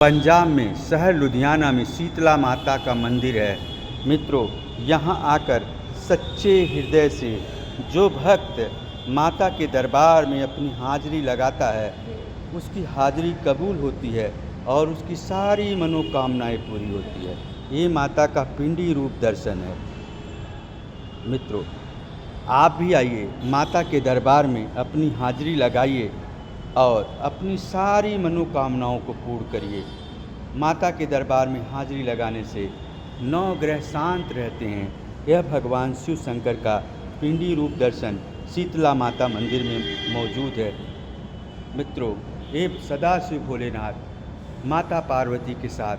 पंजाब में शहर लुधियाना में शीतला माता का मंदिर है। मित्रों, यहाँ आकर सच्चे हृदय से जो भक्त माता के दरबार में अपनी हाजिरी लगाता है, उसकी हाजिरी कबूल होती है और उसकी सारी मनोकामनाएं पूरी होती है। ये माता का पिंडी रूप दर्शन है। मित्रों, आप भी आइए, माता के दरबार में अपनी हाजिरी लगाइए और अपनी सारी मनोकामनाओं को पूर्ण करिए। माता के दरबार में हाजिरी लगाने से 9 ग्रह शांत रहते हैं। यह भगवान शिव शंकर का पिंडी रूप दर्शन शीतला माता मंदिर में मौजूद है। मित्रों, ये सदाशिव भोलेनाथ माता पार्वती के साथ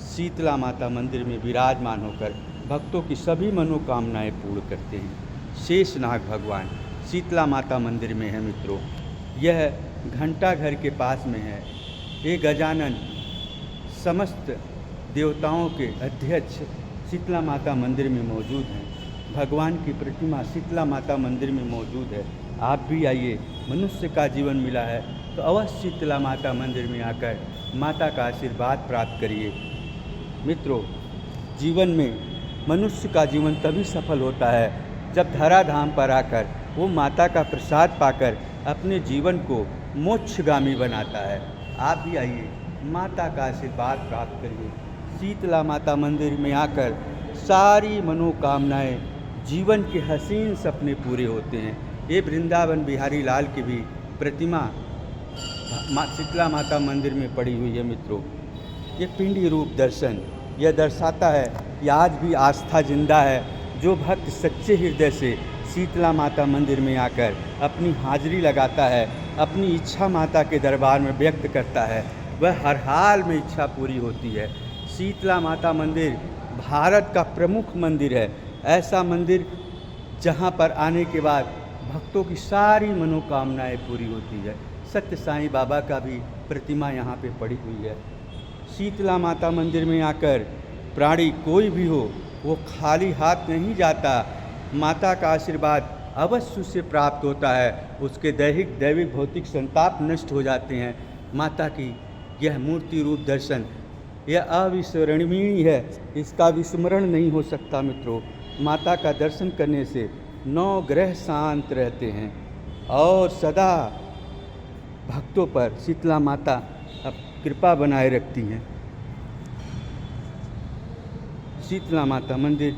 शीतला माता मंदिर में विराजमान होकर भक्तों की सभी मनोकामनाएं पूर्ण करते हैं। शेषनाग भगवान शीतला माता मंदिर में है। मित्रों, यह घंटा घर के पास में है। ये गजानन समस्त देवताओं के अध्यक्ष शीतला माता मंदिर में मौजूद हैं। भगवान की प्रतिमा शीतला माता मंदिर में मौजूद है। आप भी आइए, मनुष्य का जीवन मिला है तो अवश्य शीतला माता मंदिर में आकर माता का आशीर्वाद प्राप्त करिए। मित्रों, जीवन में मनुष्य का जीवन तभी सफल होता है जब धराधाम पर आकर वो माता का प्रसाद पाकर अपने जीवन को मोक्षगामी बनाता है। आप भी आइए, माता का आशीर्वाद प्राप्त करिए। शीतला माता मंदिर में आकर सारी मनोकामनाएं, जीवन के हसीन सपने पूरे होते हैं। ये वृंदावन बिहारी लाल की भी प्रतिमा शीतला माता मंदिर में पड़ी हुई है। मित्रों, ये पिंडी रूप दर्शन यह दर्शाता है कि आज भी आस्था जिंदा है। जो भक्त सच्चे हृदय से शीतला माता मंदिर में आकर अपनी हाजिरी लगाता है, अपनी इच्छा माता के दरबार में व्यक्त करता है, वह हर हाल में इच्छा पूरी होती है। शीतला माता मंदिर भारत का प्रमुख मंदिर है। ऐसा मंदिर जहां पर आने के बाद भक्तों की सारी मनोकामनाएं पूरी होती है। सत्य साईं बाबा का भी प्रतिमा यहाँ पे पड़ी हुई है। शीतला माता मंदिर में आकर प्राणी कोई भी हो, वो खाली हाथ नहीं जाता। माता का आशीर्वाद अवश्य उसे प्राप्त होता है। उसके दैविक भौतिक संताप नष्ट हो जाते हैं। माता की यह मूर्ति रूप दर्शन यह अविस्मरणीय है, इसका विस्मरण नहीं हो सकता। मित्रों, माता का दर्शन करने से 9 ग्रह शांत रहते हैं और सदा भक्तों पर शीतला माता कृपा बनाए रखती हैं। शीतला माता मंदिर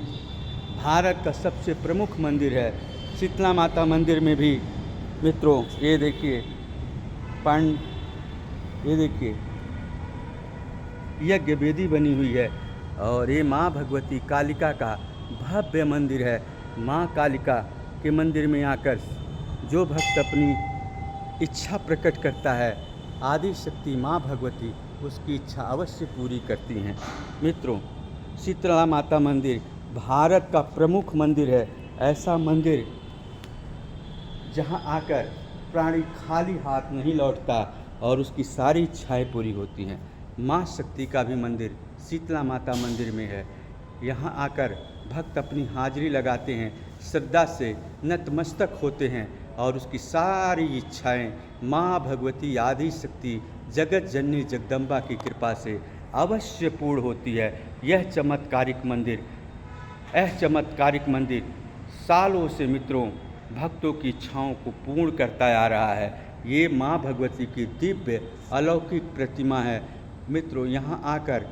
भारत का सबसे प्रमुख मंदिर है। शीतला माता मंदिर में भी मित्रों, ये देखिए ये देखिए यज्ञ वेदी बनी हुई है और ये माँ भगवती कालिका का भव्य मंदिर है। माँ कालिका के मंदिर में आकर जो भक्त अपनी इच्छा प्रकट करता है, आदि शक्ति माँ भगवती उसकी इच्छा अवश्य पूरी करती हैं। मित्रों, शीतला माता मंदिर भारत का प्रमुख मंदिर है। ऐसा मंदिर जहां आकर प्राणी खाली हाथ नहीं लौटता और उसकी सारी इच्छाएं पूरी होती हैं। माँ शक्ति का भी मंदिर शीतला माता मंदिर में है। यहाँ आकर भक्त अपनी हाजिरी लगाते हैं, श्रद्धा से नतमस्तक होते हैं और उसकी सारी इच्छाएं माँ भगवती आदि शक्ति जगत जननी जगदम्बा की कृपा से अवश्य पूर्ण होती है। यह चमत्कारिक मंदिर सालों से मित्रों भक्तों की इच्छाओं को पूर्ण करता आ रहा है। ये माँ भगवती की दिव्य अलौकिक प्रतिमा है। मित्रों, यहाँ आकर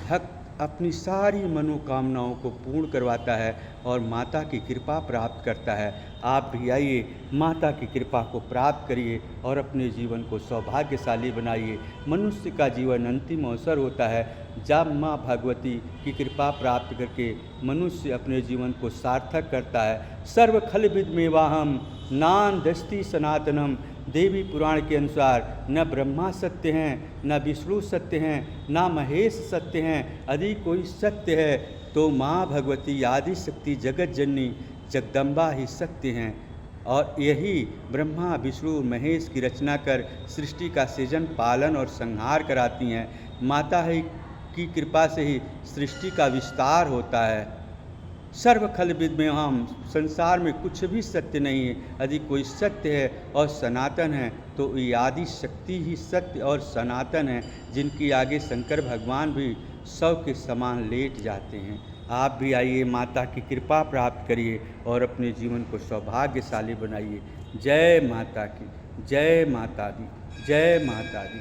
भक्त अपनी सारी मनोकामनाओं को पूर्ण करवाता है और माता की कृपा प्राप्त करता है। आप भी आइए, माता की कृपा को प्राप्त करिए और अपने जीवन को सौभाग्यशाली बनाइए। मनुष्य का जीवन अंतिम अवसर होता है जब माँ भगवती की कृपा प्राप्त करके मनुष्य अपने जीवन को सार्थक करता है। सर्व खल विद्मेवाहम नान्दस्ति सनातनम। देवी पुराण के अनुसार न ब्रह्मा सत्य हैं, न विष्णु सत्य हैं, न महेश सत्य हैं, यदि कोई सत्य है तो माँ भगवती आदि शक्ति जगत जननी जगदम्बा ही सत्य हैं। और यही ब्रह्मा विष्णु महेश की रचना कर सृष्टि का सृजन पालन और संहार कराती हैं। माता ही की कृपा से ही सृष्टि का विस्तार होता है। सर्व खल विद्मेवाहम, संसार में कुछ भी सत्य नहीं है। यदि कोई सत्य है और सनातन है तो तो ये आदि शक्ति ही सत्य और सनातन है, जिनकी आगे शंकर भगवान भी शव के समान लेट जाते हैं। आप भी आइए, माता की कृपा प्राप्त करिए और अपने जीवन को सौभाग्यशाली बनाइए। जय माता की, जय माता दी, जय माता दी।